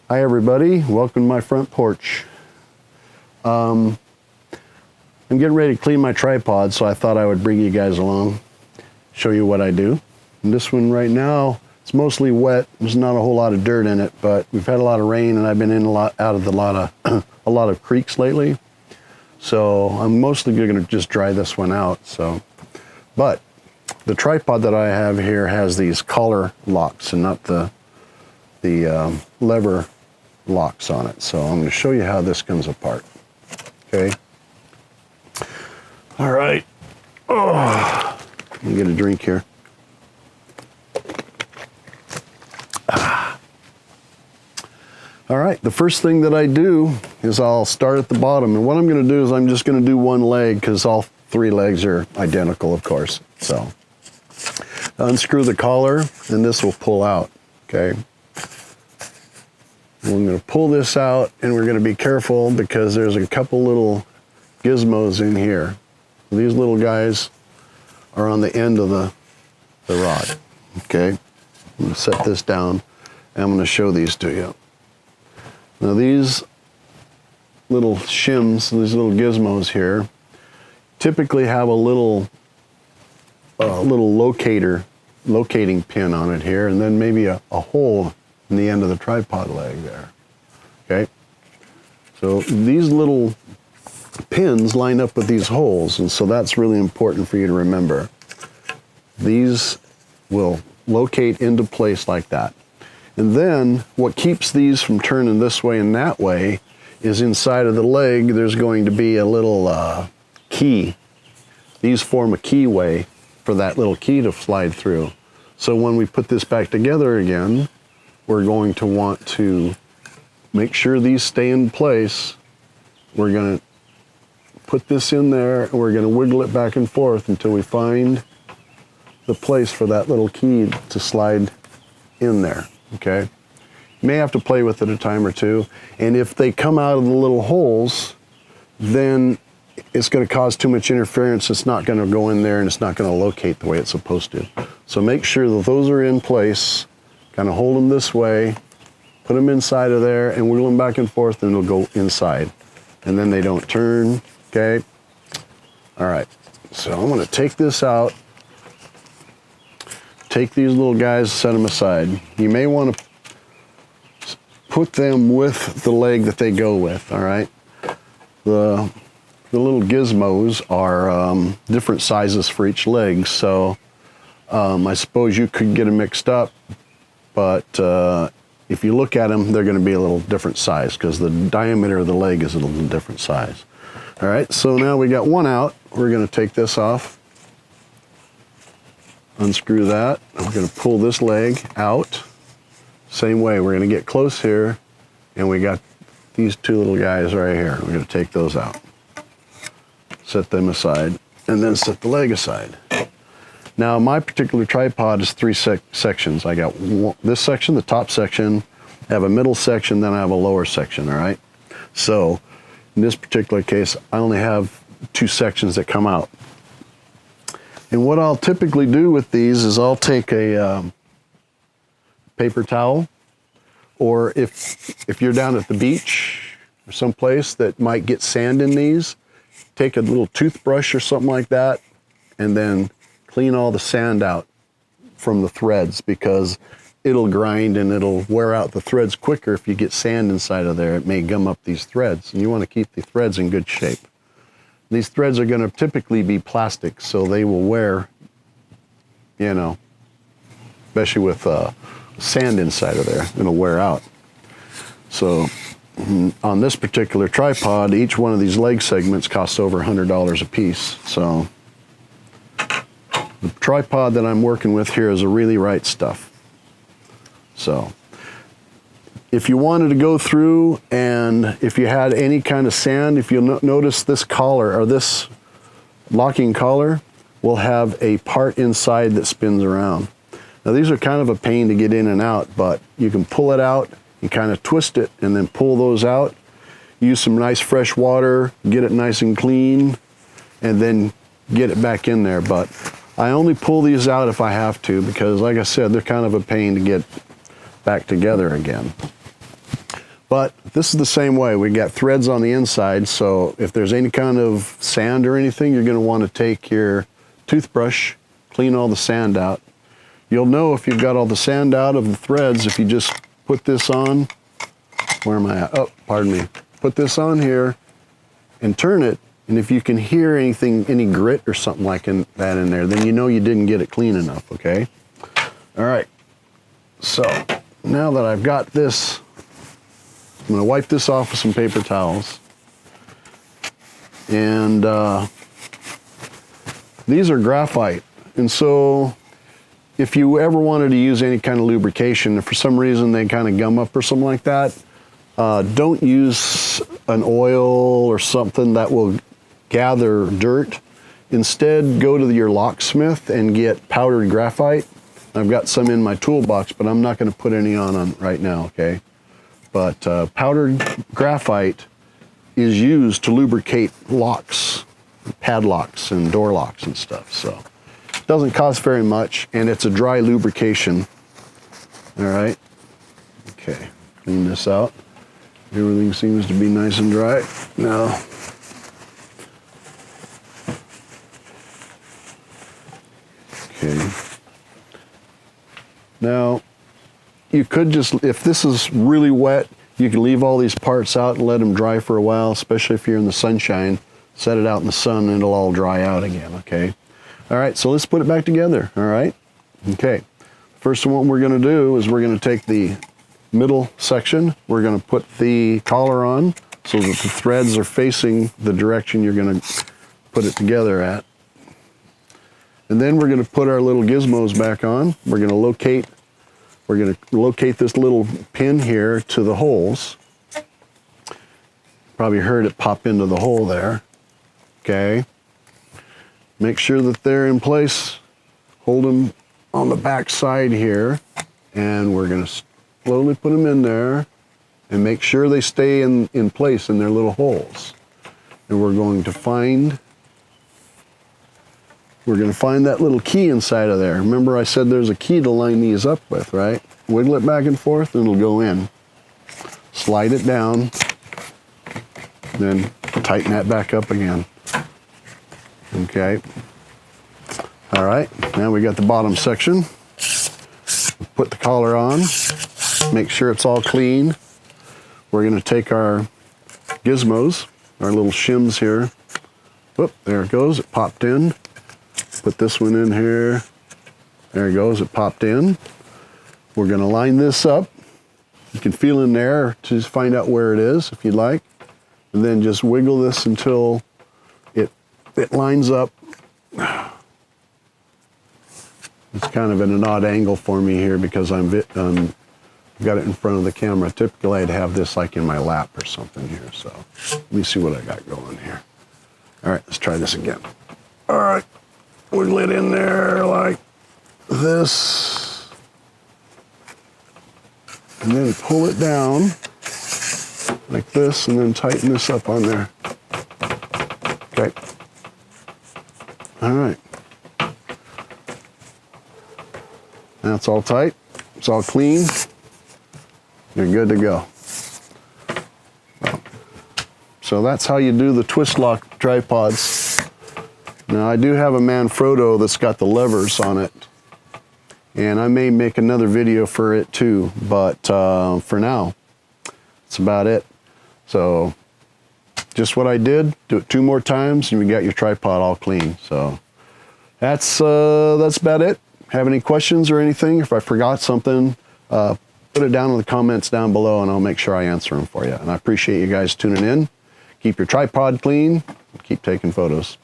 Hi everybody, welcome to my front porch. I'm getting ready to clean my tripod, so I thought I would bring you guys along, show you what I do. And this one right now, it's mostly wet. There's not a whole lot of dirt in it, but we've had a lot of rain and I've been in out of a lot of creeks lately. So I'm mostly going to just dry this one out. But the tripod that I have here has these collar locks and not the lever locks on it. So I'm going to show you how this comes apart. Okay. All right. Oh, let me get a drink here. All right. The first thing that I do is I'll start at the bottom. And what I'm going to do is I'm just going to do one leg because all three legs are identical, of course. So unscrew the collar and this will pull out. Okay. We're going to pull this out and we're going to be careful because there's a couple little gizmos in here. These little guys are on the end of the rod. Okay, I'm going to set this down and I'm going to show these to you. Now these little shims, these little gizmos here, typically have a little locating pin on it here, and then maybe a hole in the end of the tripod leg there. Okay, so these little pins line up with these holes, and so that's really important for you to remember. These will locate into place like that. And then what keeps these from turning this way and that way is inside of the leg there's going to be a little key. These form a keyway for that little key to slide through. So when we put this back together again, we're going to want to make sure these stay in place. We're going to put this in there and we're going to wiggle it back and forth until we find the place for that little key to slide in there. Okay, you may have to play with it a time or two, and if they come out of the little holes, then it's going to cause too much interference. It's not going to go in there and it's not going to locate the way it's supposed to. So make sure that those are in place. Kind of hold them this way, put them inside of there and wiggle them back and forth and it'll go inside. And then they don't turn, okay? All right, so I'm gonna take this out, take these little guys, set them aside. You may wanna put them with the leg that they go with, all right? The little gizmos are different sizes for each leg, so I suppose you could get them mixed up, but if you look at them, they're going to be a little different size because the diameter of the leg is a little different size. All right, so now we got one out. We're going to take this off, unscrew that. We're going to pull this leg out. Same way, we're going to get close here, and we got these two little guys right here. We're going to take those out, set them aside, and then set the leg aside. Now, my particular tripod is three sections. I got this section, the top section, I have a middle section, then I have a lower section, all right? So, in this particular case, I only have two sections that come out. And what I'll typically do with these is I'll take a paper towel, or if you're down at the beach or someplace that might get sand in these, take a little toothbrush or something like that, and then clean all the sand out from the threads, because it'll grind and it'll wear out the threads quicker if you get sand inside of there. It may gum up these threads, and you want to keep the threads in good shape. These threads are going to typically be plastic, so they will wear, you know, especially with sand inside of there, it'll wear out. So on this particular tripod, each one of these leg segments costs over $100 a piece. So the tripod that I'm working with here is a really right stuff. So if you wanted to go through and if you had any kind of sand, if you'll notice this collar or this locking collar will have a part inside that spins around. Now these are kind of a pain to get in and out, but you can pull it out and kind of twist it and then pull those out. Use some nice fresh water, get it nice and clean, and then get it back in there. But I only pull these out if I have to, because like I said, they're kind of a pain to get back together again. But this is the same way. We got threads on the inside, so if there's any kind of sand or anything, you're going to want to take your toothbrush, clean all the sand out. You'll know if you've got all the sand out of the threads if you just put this on. Where am I at? Oh, pardon me. Put this on here and turn it, and if you can hear anything, any grit or something like that in there, then you know you didn't get it clean enough, okay? All right, so now that I've got this, I'm gonna wipe this off with some paper towels. And these are graphite, and so if you ever wanted to use any kind of lubrication, if for some reason they kind of gum up or something like that, don't use an oil or something that will gather dirt. Instead, go to your locksmith and get powdered graphite. I've got some in my toolbox, but I'm not going to put any on right now, okay? But powdered graphite is used to lubricate locks, padlocks and door locks and stuff. So it doesn't cost very much, and it's a dry lubrication. All right, okay, clean this out. Everything seems to be nice and dry now. Okay. Now, you could just, if this is really wet, you can leave all these parts out and let them dry for a while, especially if you're in the sunshine. Set it out in the sun and it'll all dry out again, okay? All right, so let's put it back together, all right? Okay, first one we're gonna do is we're gonna take the middle section, we're going to put the collar on so that the threads are facing the direction you're going to put it together at. And then we're going to put our little gizmos back on. We're going to locate this little pin here to the holes. Probably heard it pop into the hole there. Okay. Make sure that they're in place. Hold them on the back side here, and we're going to slowly put them in there and make sure they stay in place in their little holes. And we're going to find that little key inside of there. Remember I said there's a key to line these up with, right? Wiggle it back and forth and it'll go in. Slide it down, then tighten that back up again. Okay. All right, now we got the bottom section. Put the collar on. Make sure it's all clean. We're going to take our gizmos, our little shims here. Whoop, there it goes, it popped in. Put this one in here. There it goes, it popped in. We're going to line this up. You can feel in there to just find out where it is if you'd like. And then just wiggle this until it lines up. It's kind of at an odd angle for me here because I've got it in front of the camera. Typically I'd have this like in my lap or something here. So let me see what I got going here. All right, let's try this again. All right, wiggle it in there like this. And then pull it down like this and then tighten this up on there. Okay. All right. Now it's all tight, it's all clean, you're good to go. So that's how you do the twist lock tripods. Now I do have a Manfrotto that's got the levers on it, and I may make another video for it too, but for now, that's about it. So just what I did, do it 2 more times and you got your tripod all clean. So that's about it. Have any questions or anything? If I forgot something, put it down in the comments down below and I'll make sure I answer them for you. And I appreciate you guys tuning in. Keep your tripod clean, keep taking photos.